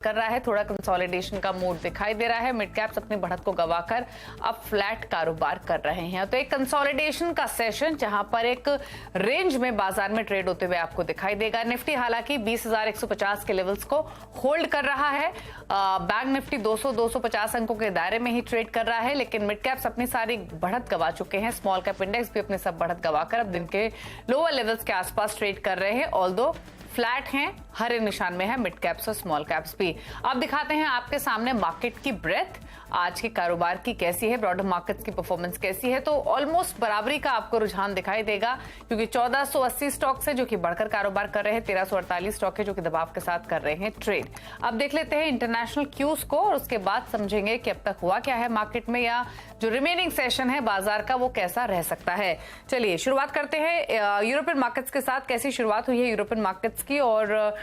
कर रहा है, थोड़ा कंसोलिडेशन का मूड दिखाई दे रहा है। मिड कैप्स अपनी बढ़त को गवाकर अब फ्लैट कारोबार कर रहे हैं। तो एक कंसोलिडेशन का सेशन जहां पर एक रेंज में बाजार में ट्रेड होते हुए आपको दिखाई देगा। निफ्टी हालांकि 20,150 के लेवल्स को होल्ड कर रहा है। बैंक निफ्टी 200-250 अंकों के दायरे में ही ट्रेड कर रहा है, लेकिन मिड कैप्स अपनी सारी बढ़त गवा चुके हैं। स्मॉल कैप इंडेक्स भी अपनी सब बढ़त गवाकर अब दिन के लोअर लेवल्स के आसपास ट्रेड कर रहे हैं। ऑल्दो फ्लैट हैं, हरे निशान में है मिड कैप्स और स्मॉल कैप्स भी। अब दिखाते हैं आपके सामने मार्केट की ब्रेथ आज के कारोबार की कैसी है, ब्रॉडर मार्केट्स की परफॉर्मेंस कैसी है। तो ऑलमोस्ट बराबरी का आपको रुझान दिखाई देगा, क्योंकि 1480 स्टॉक्स है जो कि बढ़कर कारोबार कर रहे हैं, 1348 स्टॉक है जो कि दबाव के साथ कर रहे हैं ट्रेड। अब देख लेते हैं इंटरनेशनल क्यूज को और उसके बाद समझेंगे कि अब तक हुआ क्या है मार्केट में, या जो रिमेनिंग सेशन है बाजार का वो कैसा रह सकता है। चलिए शुरुआत करते हैं यूरोपियन मार्केट्स के साथ। कैसी शुरुआत हुई है यूरोपियन मार्केट्स की, और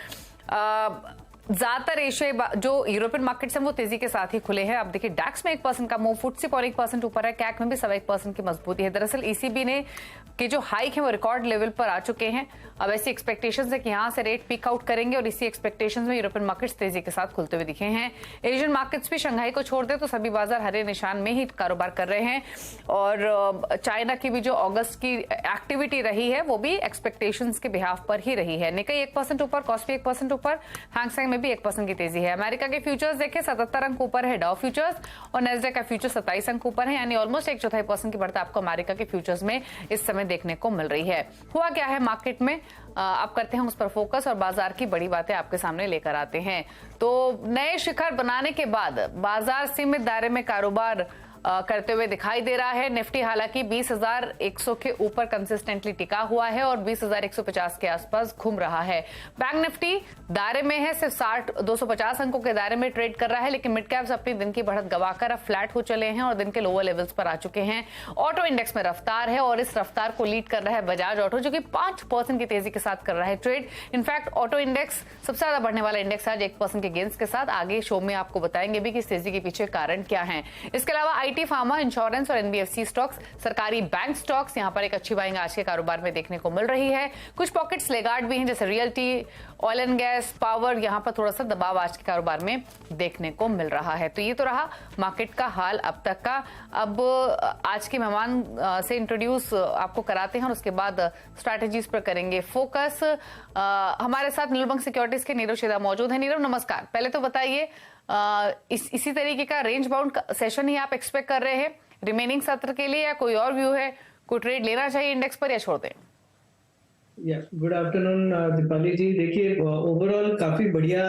ज्यादातर एशिया जो यूरोपियन मार्केट्स हैं वो तेजी के साथ ही खुले हैं। अब देखिए डैक्स में 1% का मूव, FTSE 1% ऊपर है, कैक में भी 1% की मजबूती है। दरअसल ईसीबी ने के जो हाइक है वो रिकॉर्ड लेवल पर आ चुके हैं। अब ऐसी एक्सपेक्टेशंस है कि यहां से रेट पीक आउट करेंगे और इसी एक्सपेक्टेशंस में यूरोपियन मार्केट्स तेजी के साथ खुलते हुए दिखे हैं। एशियन मार्केट्स भी शंघाई को छोड़ दे तो सभी बाजार हरे निशान में ही कारोबार कर रहे हैं। और चाइना की भी जो अगस्त की एक्टिविटी रही है वो भी एक्सपेक्टेशंस के बिहाफ पर ही रही है। निकाई 1% ऊपर, कॉस्पी 1% ऊपर, हैंगसेंग में भी 1% की तेजी है। अमेरिका के फ्यूचर्स देखें 77 अंक ऊपर है डाउ फ्यूचर्स, और नेस्डैक का फ्यूचर 27 अंक ऊपर है, यानी ऑलमोस्ट 1/4% की बढ़त आपको अमेरिका के फ्यूचर्स में इस समय देखने को मिल रही है। हुआ क्या है मार्केट में, आप करते हैं उस पर फोकस और बाजार की बड़ी बातें आपके सामने लेकर आते हैं। तो नए शिखर बनाने के बाद बाजार सीमित दायरे में कारोबार करते हुए दिखाई दे रहा है। निफ्टी हालांकि 20,100 के ऊपर कंसिस्टेंटली टिका हुआ है और 20,150 के आसपास घूम रहा है। बैंक निफ्टी दायरे में है, सिर्फ 250 अंकों के दायरे में ट्रेड कर रहा है, लेकिन मिड कैप्स अपनी दिन की बढ़त गवाकर अब फ्लैट हो चले हैं और दिन के लोअर लेवल्स पर आ चुके हैं। ऑटो इंडेक्स में रफ्तार है और इस रफ्तार को लीड कर रहा है बजाज ऑटो, जो कि 5% की तेजी के साथ कर रहा है ट्रेड। इनफैक्ट ऑटो इंडेक्स सबसे ज्यादा बढ़ने वाला इंडेक्स आज 1% के गेंस के साथ। आगे शो में आपको बताएंगे भी कि इस तेजी के पीछे कारण क्या है। इसके अलावा आईटी, फार्मा, इंश्योरेंस और एनबीएफसी स्टॉक्स, सरकारी बैंक स्टॉक्स, यहां पर एक अच्छी बाइंग आज के कारोबार में देखने को मिल रही है। कुछ पॉकेट्स लेगार्ड भी हैं, जैसे realty, oil and gas, power, यहां पर थोड़ा सा दबाव आज के कारोबार में देखने को मिल रहा है। तो ये तो रहा मार्केट का हाल अब तक का। अब आज के मेहमान से इंट्रोड्यूस आपको कराते हैं और उसके बाद स्ट्रैटेजीज पर करेंगे फोकस। हमारे साथ नीलबंग सिक्योरिटीज के नीरव शेदा मौजूद है। नीरव नमस्कार। पहले तो बताइए इसी तरीके का रेंज बाउंड सेशन ही आप एक्सपेक्ट कर रहे हैं रिमेनिंग सत्र के लिए, या कोई और व्यू है, कोई ट्रेड लेना चाहिए इंडेक्स पर या छोड़ दें? गुड आफ्टरनून दीपाली जी। देखिए ओवरऑल काफी बढ़िया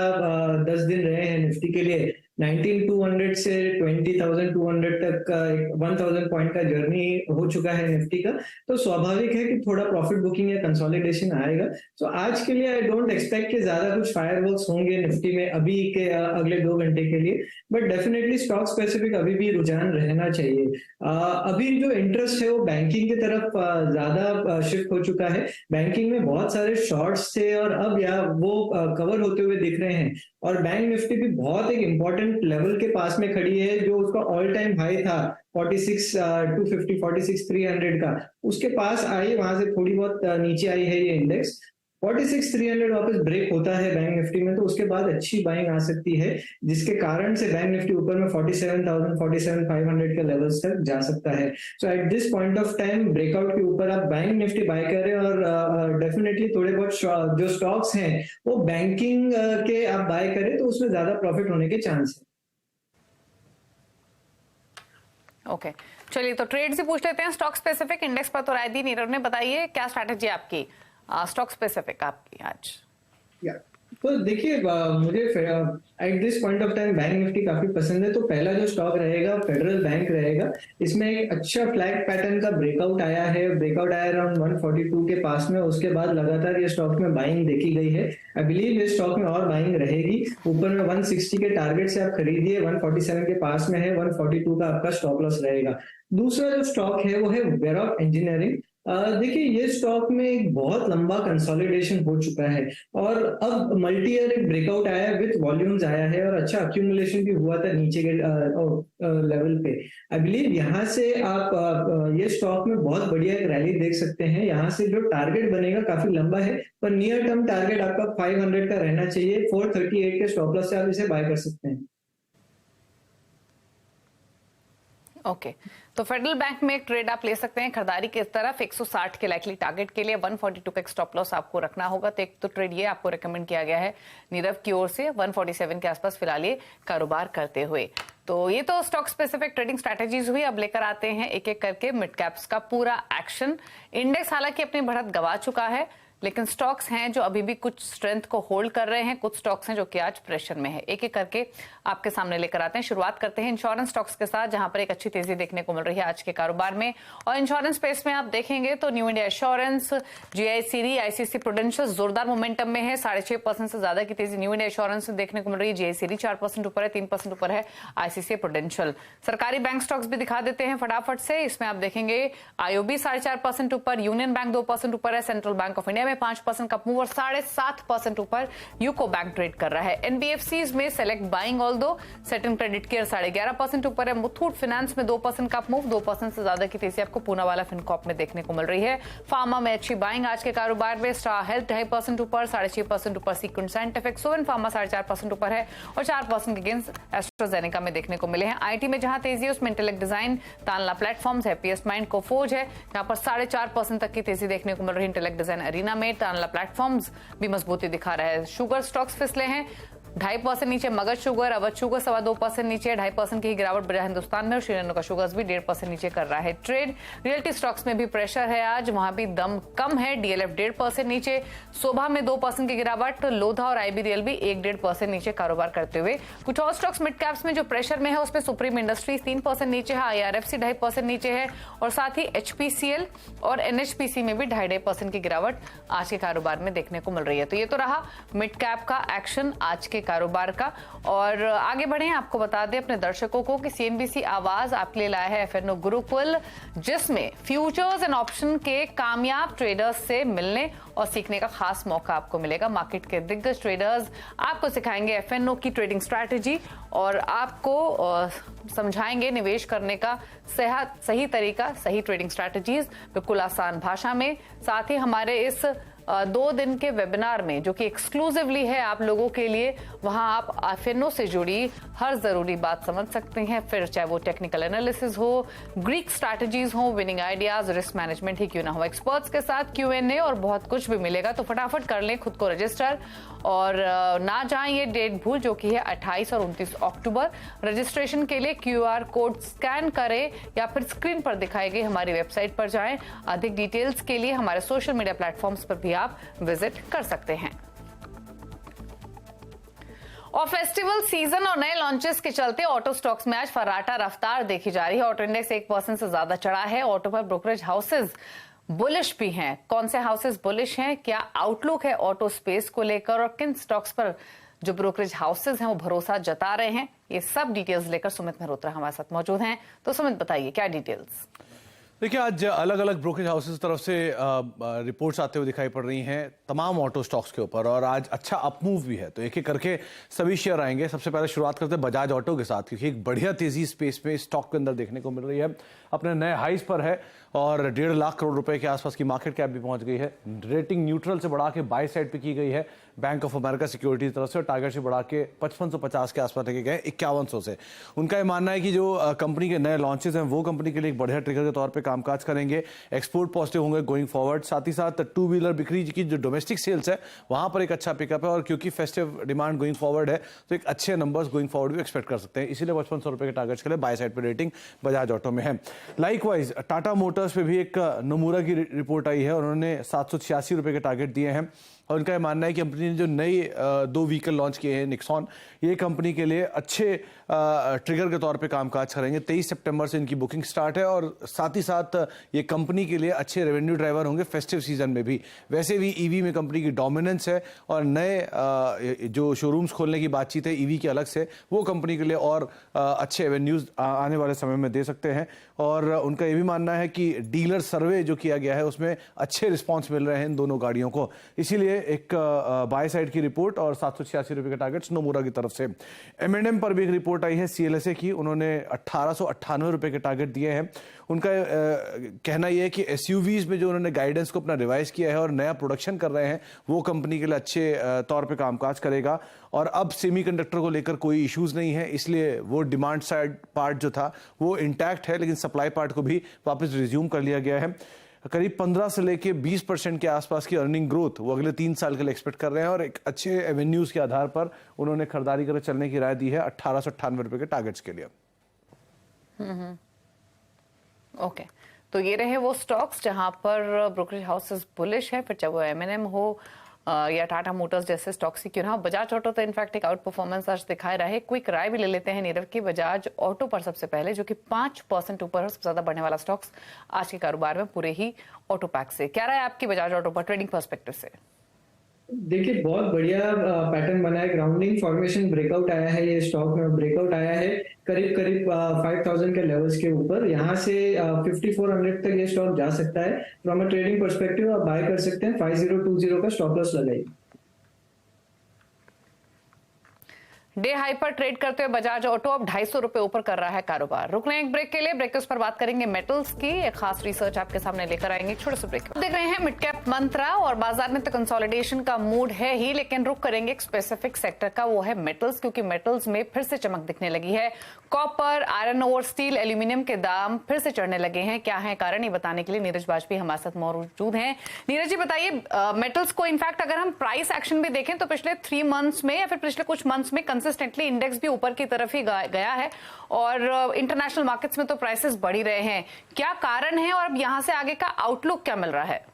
10 दिन रहे हैं निफ्टी के लिए। 19,200 से 20,200 तक का 1,000 पॉइंट का जर्नी हो चुका है निफ्टी का। तो स्वाभाविक है कि थोड़ा प्रॉफिट बुकिंग या कंसोलिडेशन आएगा। तो आज के लिए आई डोंट एक्सपेक्ट कि ज्यादा कुछ फायरवर्क्स होंगे निफ्टी में अभी के अगले 2 घंटे के लिए, बट डेफिनेटली स्टॉक स्पेसिफिक अभी भी रुझान रहना चाहिए। अभी जो इंटरेस्ट है वो बैंकिंग की तरफ ज्यादा शिफ्ट हो चुका है। बैंकिंग में बहुत सारे शॉर्ट्स थे और अब वो कवर होते हुए दिख रहे हैं, और बैंक निफ्टी भी बहुत एक इंपॉर्टेंट लेवल के पास में खड़ी है, जो उसका ऑल टाइम हाई था 46,250, 46,300 का, उसके पास आई, वहां से थोड़ी बहुत नीचे आई है ये इंडेक्स। 46,300 वापस ब्रेक होता है बैंक निफ्टी में तो उसके बाद अच्छी बाइंग आ सकती है, जिसके कारण से बैंक निफ्टी ऊपर में 47,000, 47,500 के लेवल्स तक जा सकता है। So at this point of time breakout के ऊपर आप बैंक निफ्टी बाय करें, और डेफिनेटली थोड़े बहुत जो स्टॉक्स हैं वो बैंकिंग के आप बाय करें तो उसमें ज्यादा प्रॉफिट होने के चांस है। ओके चलिए तो ट्रेड से पूछ लेते हैं। स्टॉक स्पेसिफिक इंडेक्स पर तो राय दी नीरव ने, बताइए क्या स्ट्रैटेजी आपकी स्टॉक स्पेसिफिक आपकी आज? तो देखिए मुझे eight this point of time bank Nifty काफी पसंद है। तो पहला जो स्टॉक रहेगा फेडरल बैंक रहेगा। इसमें एक अच्छा फ्लैग पैटर्न का ब्रेकआउट आया है, ब्रेकआउट आया अराउंड 142 के पास में। उसके बाद लगातार ये स्टॉक में बाइंग देखी गई है। आई बिलीव इस स्टॉक में और बाइंग रहेगी। ऊपर में 160 के टारगेट से आप खरीदिए, 147 के पास में है, 142 का आपका स्टॉप लॉस रहेगा। दूसरा जो स्टॉक है वो है वेरॉक इंजीनियरिंग। देखिए ये स्टॉक में एक बहुत लंबा कंसोलिडेशन हो चुका है और अब मल्टी ईयर एक ब्रेकआउट आया है, विथ वॉल्यूम्स आया है और अच्छा अक्यूमुलेशन भी हुआ था नीचे के लेवल पे। आई बिलीव यहाँ से आप ये स्टॉक में बहुत बढ़िया एक रैली देख सकते हैं। यहाँ से जो टारगेट बनेगा काफी लंबा है, पर नियर टर्म टारगेट आपका 500 का रहना चाहिए। 438 के स्टॉप लॉस से आप इसे बाय कर सकते हैं। ओके तो फेडरल बैंक में एक ट्रेड आप ले सकते हैं खरीदारी की तरफ 160 के लाइकली टारगेट के लिए 142 का स्टॉप लॉस आपको रखना होगा। तो एक तो ट्रेड ये आपको रेकमेंड किया गया है नीरव की ओर से 147 के आसपास फिलहाल ये कारोबार करते हुए। तो ये तो स्टॉक स्पेसिफिक ट्रेडिंग स्ट्रैटेजीज हुई। अब लेकर आते हैं एक एक करके मिड कैप्स का पूरा एक्शन। इंडेक्स हालांकि अपनी बढ़त गंवा चुका है, लेकिन स्टॉक्स हैं जो अभी भी कुछ स्ट्रेंथ को होल्ड कर रहे हैं, कुछ स्टॉक्स हैं जो कि आज प्रेशर में है। एक एक करके आपके सामने लेकर आते हैं। शुरुआत करते हैं इंश्योरेंस स्टॉक्स के साथ, जहां पर एक अच्छी तेजी देखने को मिल रही है आज के कारोबार में। और इंश्योरेंस स्पेस में आप देखेंगे तो न्यू इंडिया एश्योरेंस, जीआईसीडी, आईसीसी प्रूडेंशियल जोरदार मोमेंटम में है। 6.5% से ज्यादा की तेजी न्यू इंडिया एश्योरेंस देखने को मिल रही है। जीआईसीडी 4% ऊपर है, 3% ऊपर है आईसीसी प्रूडेंशियल। सरकारी बैंक स्टॉक्स भी दिखा देते हैं फटाफट से। इसमें आप देखेंगे आईओबी 4.5% ऊपर, यूनियन बैंक 2% ऊपर है, सेंट्रल बैंक ऑफ इंडिया में 5% का मूव और 7.5% ऊपर यूको बैंक ट्रेड कर रहा है। एनबीएफसीज में सेलेक्ट बाइंग ऑल्दो, सेटन क्रेडिट केयर 11.5% ऊपर है, मुथूट फाइनेंस में 2% का मूव, 2% से ज्यादा की तेजी आपको पूनावाला फिनकॉर्प में देखने को मिल रही है। फार्मा में अच्छी बाइंग आज के कारोबार में, स्टार हेल्थ 2.5% ऊपर, 6.5% ऊपर सीक्वेंट साइंटिफिक, सोवन फार्मा 4.5% ऊपर है और 4% के गेंस एस्ट्राजेनेका में देखने को मिले हैं। आईटी में जहां तेजी है उसमें intellect design, Tanla platforms, happiest mind, Coforge है जहां पर 4.5% तक की तेजी देखने को मिल रही है। इंटेलेक्ट डिजाइन अरीना में, तानला प्लेटफॉर्म्स भी मजबूती दिखा रहा है। शुगर स्टॉक्स फिसले हैं 2.5% नीचे, मगध शुगर, अवध शुगर 2.25% नीचे, 2.5% की गिरावट बजा हिंदुस्तान में और श्रीलंका शुगर्स भी 1.5% नीचे कर रहा है ट्रेड। रियल्टी स्टॉक्स में भी प्रेशर है आज, वहां भी दम कम है। डीएलएफ 1.5% नीचे, शोभा में 2% की गिरावट, लोधा और आईबीरियल भी 1-1.5% नीचे कारोबार करते हुए। कुछ और स्टॉक्स मिड कैप्स में जो प्रेशर में है उसमें सुप्रीम इंडस्ट्रीज 3% नीचे है, आईआरएफसी 2.5% नीचे है और साथ ही एचपीसीएल और एनएचपीसी में भी 2.5% की गिरावट आज के कारोबार में देखने को मिल रही है। तो ये तो रहा मिड कैप का एक्शन आज के कारोबार का। और आगे बढ़े, आपको बता दें अपने दर्शकों को कि सीएनबीसी आवाज आपके लिए लाया है एफएनओ गुरुकुल, जिसमें फ्यूचर्स एंड ऑप्शन के कामयाब ट्रेडर्स से मिलने और सीखने का खास मौका आपको मिलेगा। मार्केट के दिग्गज ट्रेडर्स आपको सिखाएंगे एफएनओ की ट्रेडिंग स्ट्रैटेजी और आपको समझाएंगे निवेश करने का सही तरीका, सही ट्रेडिंग स्ट्रैटेजीज बिल्कुल आसान भाषा में। साथ ही हमारे इस 2 दिन के वेबिनार में जो कि एक्सक्लूसिवली है आप लोगों के लिए, वहां आप एफएनओ से जुड़ी हर जरूरी बात समझ सकते हैं, फिर चाहे वो टेक्निकल एनालिसिस हो, ग्रीक स्ट्रैटेजीज हो, विनिंग आइडियाज, रिस्क मैनेजमेंट ही क्यों ना हो, एक्सपर्ट्स के साथ क्यूएनए और बहुत कुछ भी मिलेगा। तो फटाफट कर लें खुद को रजिस्टर और ना जाएं ये डेट भूल, जो कि है 28 और 29 अक्टूबर। रजिस्ट्रेशन के लिए क्यूआर कोड स्कैन करें या फिर स्क्रीन पर दिखाई गई हमारी वेबसाइट पर जाएं। अधिक डिटेल्स के लिए हमारे सोशल मीडिया प्लेटफॉर्म्स पर भी आप विजिट कर सकते हैं। और फेस्टिवल सीजन और नए लॉन्चेस के चलते ऑटो स्टॉक्स में आज फर्राटा रफ्तार देखी जा रही है। ऑटो इंडेक्स 1% से ज्यादा चढ़ा है। ऑटो पर ब्रोकरेज हाउसेज बुलिश भी हैं। कौन से हाउसेज बुलिश हैं, क्या आउटलुक है ऑटो स्पेस को लेकर और किन स्टॉक्स पर जो ब्रोकरेज हाउसेज हैं वो भरोसा जता रहे हैं, ये सब डिटेल्स लेकर सुमित मेहरोत्रा हमारे साथ मौजूद हैं। तो सुमित बताइए क्या डिटेल्स। देखिए आज अलग अलग ब्रोकरेज हाउसेज की तरफ से रिपोर्ट्स आते हुए दिखाई पड़ रही हैं तमाम ऑटो स्टॉक्स के ऊपर और आज अच्छा अपमूव भी है। तो एक एक करके सभी शेयर आएंगे। सबसे पहले शुरुआत करते हैं बजाज ऑटो के साथ, क्योंकि एक बढ़िया तेजी स्पेस में स्टॉक के अंदर देखने को मिल रही है, अपने नए हाइज पर है और 1.5 लाख करोड़ रुपए के आसपास की मार्केट कैप भी पहुंच गई है। रेटिंग न्यूट्रल से बढ़ा के बाय साइड पे की गई है बैंक ऑफ अमेरिका सिक्योरिटीज की तरफ से और टारगेट से बढ़ा के 5550 के आसपास लेके गए 5100 से। उनका ये मानना है कि जो कंपनी के नए लॉन्चेस हैं वो कंपनी के लिए एक बढ़िया ट्रिगर के तौर पर कामकाज करेंगे। एक्सपोर्ट पॉजिटिव होंगे गोइंग फॉरवर्ड। साथ ही साथ 2 व्हीलर बिक्री की जो डोमेस्टिक सेल्स है वहां पर एक अच्छा पिकअप है और क्योंकि फेस्टिव डिमांड गोइंग फॉरवर्ड है तो एक अच्छे नंबर्स गोइंग फॉरवर्ड भी एक्सपेक्ट कर सकते हैं। इसीलिए 5500 रुपए के टारगेट्स के लिए बाय साइड पर रेटिंग बजाज ऑटो में है। लाइकवाइज टाटा मोटर्स पे भी एक नमूरा की रिपोर्ट आई है और उन्होंने 786 रुपए के टारगेट दिए हैं और उनका ये मानना है कि कंपनी ने जो नई 2 व्हीकल लॉन्च किए हैं निक्सॉन, ये कंपनी के लिए अच्छे ट्रिगर के तौर पे कामकाज करेंगे। 23 सितंबर से इनकी बुकिंग स्टार्ट है और साथ ही साथ ये कंपनी के लिए अच्छे रेवेन्यू ड्राइवर होंगे फेस्टिव सीजन में भी। वैसे भी ईवी में कंपनी की डोमिनेंस है और नए जो शोरूम्स खोलने की बातचीत है ईवी के अलग से, वो कंपनी के लिए और अच्छे एवेन्यूज आने वाले समय में दे सकते हैं। और उनका ये भी मानना है कि डीलर सर्वे जो किया गया है उसमें अच्छे रिस्पॉन्स मिल रहे हैं इन दोनों गाड़ियों को, इसीलिए एक बाय साइड की रिपोर्ट और 786 रुपए का टारगेट नोमुरा की तरफ से। M&M पर भी एक रिपोर्ट आई है CLSA की, उन्होंने 1898 रुपए के टारगेट दिए हैं। उनका कहना यह है कि SUVs में जो उन्होंने गाइडेंस को अपना रिवाइज किया है और नया प्रोडक्शन कर रहे हैं वो कंपनी के लिए अच्छे तौर पे कामकाज करेगा। और अब सेमीकंडक्टर को लेकर कोई इश्यूज नहीं है, इसलिए वो डिमांड साइड पार्ट जो था वो इंटैक्ट है, लेकिन सप्लाई पार्ट को भी वापस रिज्यूम कर लिया गया है। करीब 15 से लेके 20% के आसपास की अर्निंग ग्रोथ वो अगले 3 साल के लिए एक्सपेक्ट कर रहे हैं और एक अच्छे एवेन्यूज के आधार पर उन्होंने खरीदारी कर चलने की राय दी है 1898 रुपए के टारगेट्स के लिए। ओके, तो ये रहे वो स्टॉक्स जहां पर ब्रोकरेज हाउसेस बुलिश है, फिर चाहे वो M&M हो या टाटा मोटर्स जैसे स्टॉक्स ही क्यों ना हो। बजाज ऑटो तो इनफैक्ट एक आउट परफॉर्मेंस आज दिखा रहा है। क्विक राय भी ले लेते हैं नीरव की बजाज ऑटो पर सबसे पहले, जो कि 5% ऊपर है, सबसे ज्यादा बढ़ने वाला स्टॉक्स आज के कारोबार में पूरे ही ऑटो पैक से। क्या राय है आपकी बजाज ऑटो पर ट्रेडिंग पर्सपेक्टिव से? देखिए बहुत बढ़िया पैटर्न बना है, ग्राउंडिंग फॉर्मेशन ब्रेकआउट आया है, ये स्टॉक में ब्रेकआउट आया है करीब करीब 5000 के लेवल्स के ऊपर। यहाँ से 5400 तक ये स्टॉक जा सकता है। फ्रॉम अ ट्रेडिंग पर्सपेक्टिव आप बाय कर सकते हैं, 5020 का स्टॉप लॉस लगाइए। डे हाई पर ट्रेड करते हुए बजाज ऑटो अब 250 रुपए ऊपर कर रहा है कारोबार। रुक रहे हैं एक ब्रेक के लिए, ब्रेक के उस पर बात करेंगे मेटल्स की, एक खास रिसर्च आपके सामने लेकर आएंगे। छोटे से ब्रेक देख रहे हैं मिड कैप मंत्रा, और बाजार में तो कंसोलिडेशन का मूड है ही, लेकिन रुक करेंगे एक स्पेसिफिक सेक्टर का, वो है मेटल्स, क्योंकि मेटल्स में फिर से चमक दिखने लगी है। Copper, iron ore, steel, aluminium के दाम फिर से चढ़ने लगे हैं। क्या है कारण, ये बताने के लिए नीरज वाजपेयी हमारे साथ मौजूद हैं। नीरज जी बताइए, मेटल्स को इनफैक्ट अगर हम प्राइस एक्शन भी देखें तो पिछले 3 मंथ्स में या फिर पिछले कुछ मंथ्स में कंसिस्टेंटली इंडेक्स भी ऊपर की तरफ ही गया है और इंटरनेशनल मार्केट्स में तो प्राइसेस बढ़ ही रहे हैं। क्या कारण है और अब यहां से आगे का आउटलुक क्या मिल रहा है?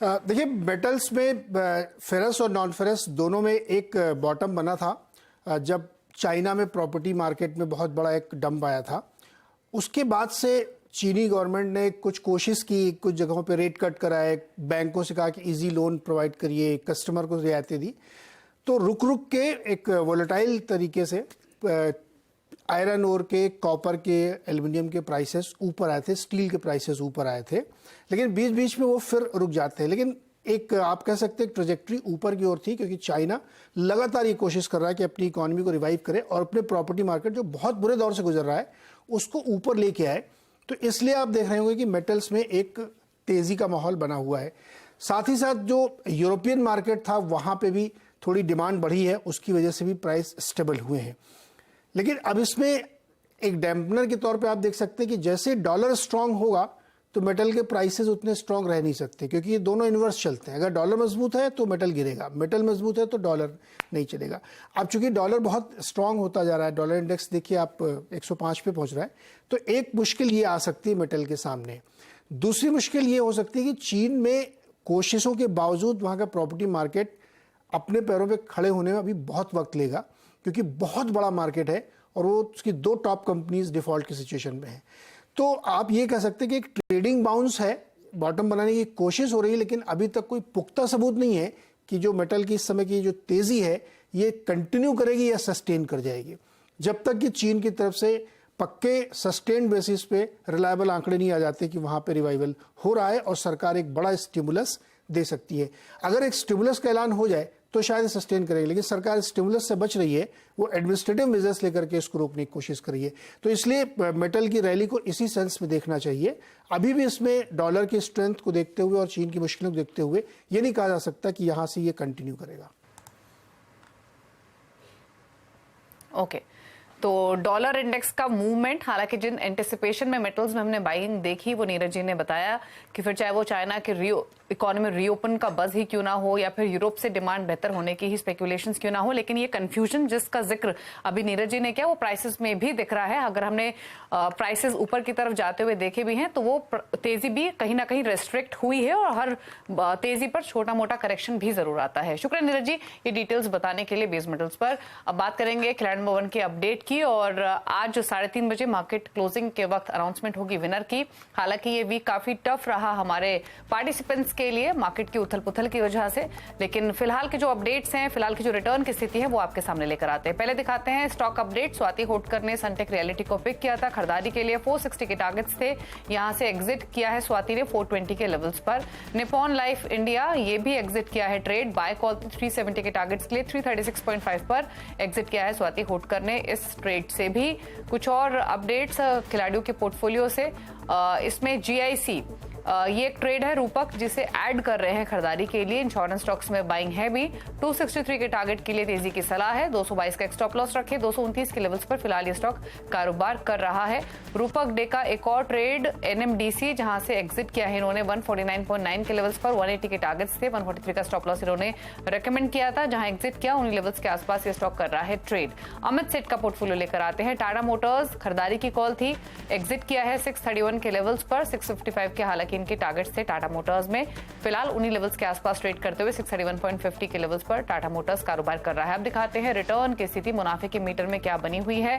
देखिए, मेटल्स में फेरस और नॉन फेरस दोनों में एक बॉटम बना था जब चाइना में प्रॉपर्टी मार्केट में बहुत बड़ा एक डंप आया था। उसके बाद से चीनी गवर्नमेंट ने कुछ कोशिश की, कुछ जगहों पे रेट कट कराए, बैंकों से कहा कि इजी लोन प्रोवाइड करिए, कस्टमर को रियायतें दी। तो रुक रुक के एक वोलेटाइल तरीके से आयरन ओर के, कॉपर के, एल्युमिनियम के प्राइसेस ऊपर आए थे, स्टील के प्राइसेस ऊपर आए थे, लेकिन बीच बीच में वो फिर रुक जाते हैं। लेकिन एक आप कह सकते हैं ट्रेजेक्ट्री ऊपर की ओर थी, क्योंकि चाइना लगातार ये कोशिश कर रहा है कि अपनी इकोनॉमी को रिवाइव करे और अपने प्रॉपर्टी मार्केट जो बहुत बुरे दौर से गुजर रहा है उसको ऊपर लेके आए। तो इसलिए आप देख रहे होंगे कि मेटल्स में एक तेजी का माहौल बना हुआ है। साथ ही साथ जो यूरोपियन मार्केट था वहां पे भी थोड़ी डिमांड बढ़ी है, उसकी वजह से भी प्राइस स्टेबल हुए हैं। लेकिन अब इसमें एक डैम्पनर के तौर पे आप देख सकते हैं कि जैसे डॉलर स्ट्रांग होगा तो मेटल के प्राइसेस उतने स्ट्रांग रह नहीं सकते, क्योंकि ये दोनों इन्वर्स चलते हैं। अगर डॉलर मजबूत है तो मेटल गिरेगा, मेटल मजबूत है तो डॉलर नहीं चलेगा। अब चूंकि डॉलर बहुत स्ट्रांग होता जा रहा है, डॉलर इंडेक्स देखिए आप 105 पे पहुंच रहा है, तो एक मुश्किल ये आ सकती है मेटल के सामने। दूसरी मुश्किल ये हो सकती है कि चीन में कोशिशों के बावजूद वहां का प्रॉपर्टी मार्केट अपने पैरों पे खड़े होने में अभी बहुत वक्त लेगा, क्योंकि बहुत बड़ा मार्केट है और वो उसकी 2 टॉप कंपनीज डिफॉल्ट की सिचुएशन में है। तो आप ये कह सकते हैं कि एक ट्रेडिंग बाउंस है, बॉटम बनाने की कोशिश हो रही है, लेकिन अभी तक कोई पुख्ता सबूत नहीं है कि जो मेटल की इस समय की जो तेजी है ये कंटिन्यू करेगी या सस्टेन कर जाएगी। जब तक कि चीन की तरफ से पक्के सस्टेन बेसिस पे रिलायबल आंकड़े नहीं आ जाते कि वहां पे रिवाइवल हो रहा है और सरकार एक बड़ा स्टिमुलस दे सकती है। अगर एक स्टिमुलस का ऐलान हो जाए तो शायद सस्टेन करेगी, लेकिन सरकार स्टिमुलस से बच रही है, वो एडमिनिस्ट्रेटिव मेजर्स लेकर के इसको रोकने की कोशिश कर रही है। तो इसलिए मेटल की रैली को इसी सेंस में देखना चाहिए। अभी भी इसमें डॉलर की स्ट्रेंथ को देखते हुए और चीन की मुश्किलों को देखते हुए ये नहीं कहा जा सकता कि यहां से ये कंटिन्यू करेगा। ओके, तो डॉलर इंडेक्स का मूवमेंट, हालांकि जिन एंटिसिपेशन में मेटल्स में हमने बाइंग देखी वो नीरज जी ने बताया कि फिर चाहे वो चाइना के इकोनॉमी रीओपन का बज ही क्यों ना हो या फिर यूरोप से डिमांड बेहतर होने की ही स्पेकुलेशंस क्यों ना हो, लेकिन ये कंफ्यूजन जिसका जिक्र अभी नीरज जी ने किया वो प्राइसेस में भी दिख रहा है। अगर हमने प्राइसेस ऊपर की तरफ जाते हुए देखे भी हैं तो वो तेजी भी कहीं ना कहीं रेस्ट्रिक्ट हुई है और हर तेजी पर छोटा मोटा करेक्शन भी जरूर आता है। शुक्रिया नीरज जी ये डिटेल्स बताने के लिए बेस मेटल्स पर। अब बात करेंगे खिलाड़ी नंबर 1 के अपडेट की, और आज 3:30 बजे मार्केट क्लोजिंग के वक्त अनाउंसमेंट होगी विनर की। हालांकि ये वीक काफी टफ रहा हमारे पार्टिसिपेंट्स के लिए मार्केट की उथल पुथल की वजह से, लेकिन फिलहाल के जो अपडेट्स हैं, फिलहाल की जो रिटर्न की स्थिति है वो आपके सामने लेकर आते हैं। पहले दिखाते हैं स्टॉक अपडेट। स्वाति होटकर ने सनटेक रियलिटी को पिक किया था, खरीदारी के लिए 460 के टारगेट्स थे, यहां से एग्जिट किया है स्वाति ने 420 के लेवल्स पर। निप्पॉन लाइफ इंडिया ये भी एग्जिट किया है ट्रेड, बाय कॉल 370 के टारगेट्स के लिए 336.5 पर एग्जिट किया है स्वाति होटकर ने इस ट्रेड से भी। कुछ और अपडेट्स खिलाड़ियों के पोर्टफोलियो से, इसमें जीआईसी ये एक ट्रेड है रूपक जिसे ऐड कर रहे हैं खरीदारी के लिए। इंश्योरेंस स्टॉक्स में बाइंग है भी, 263 के टारगेट के लिए तेजी की सलाह है, 222 का स्टॉप लॉस रखे, 229 के लेवल्स पर फिलहाल ये स्टॉक कारोबार कर रहा है। रूपक डे का एक और ट्रेड एनएमडीसी जहां से एग्जिट किया है इन्होंने 149.9 के लेवल्स पर, 180 के टारगेट्स थे, 143 का स्टॉप लॉस इन्होंने रेकमेंड किया था, जहां एग्जिट किया उन्हीं लेवल्स के आसपास ये स्टॉक कर रहा है ट्रेड। अमित सेठ का पोर्टफोलियो लेकर आते हैं। टाटा मोटर्स खरीदारी की कॉल थी, एग्जिट किया है 631 के लेवल्स पर, 655 के हालांकि इनके टारगेट्स थे टाटा मोटर्स में, फिलहाल उन्हीं लेवल्स के आसपास ट्रेड करते हुए 631.50 के लेवल्स पर टाटा मोटर्स कारोबार कर रहा है। अब दिखाते हैं रिटर्न की स्थिति, मुनाफे के मीटर में क्या बनी हुई है।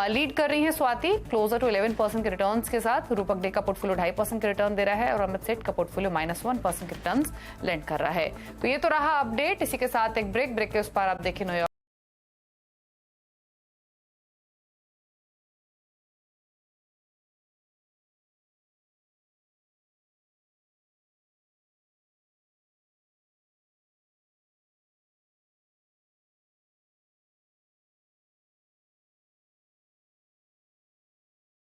लीड कर रही है स्वाति क्लोजर टू 11% के रिटर्न्स के साथ, रूपक डे का पोर्टफोलियो 2.5% के रिटर्न दे रहा है और अमित सेठ का पोर्टफोलियो -1% के रिटर्न्स लेंड कर रहा है। तो ये तो रहा अपडेट। इसी के साथ एक ब्रेक के उस पार आप देखिए न्यूयॉर्क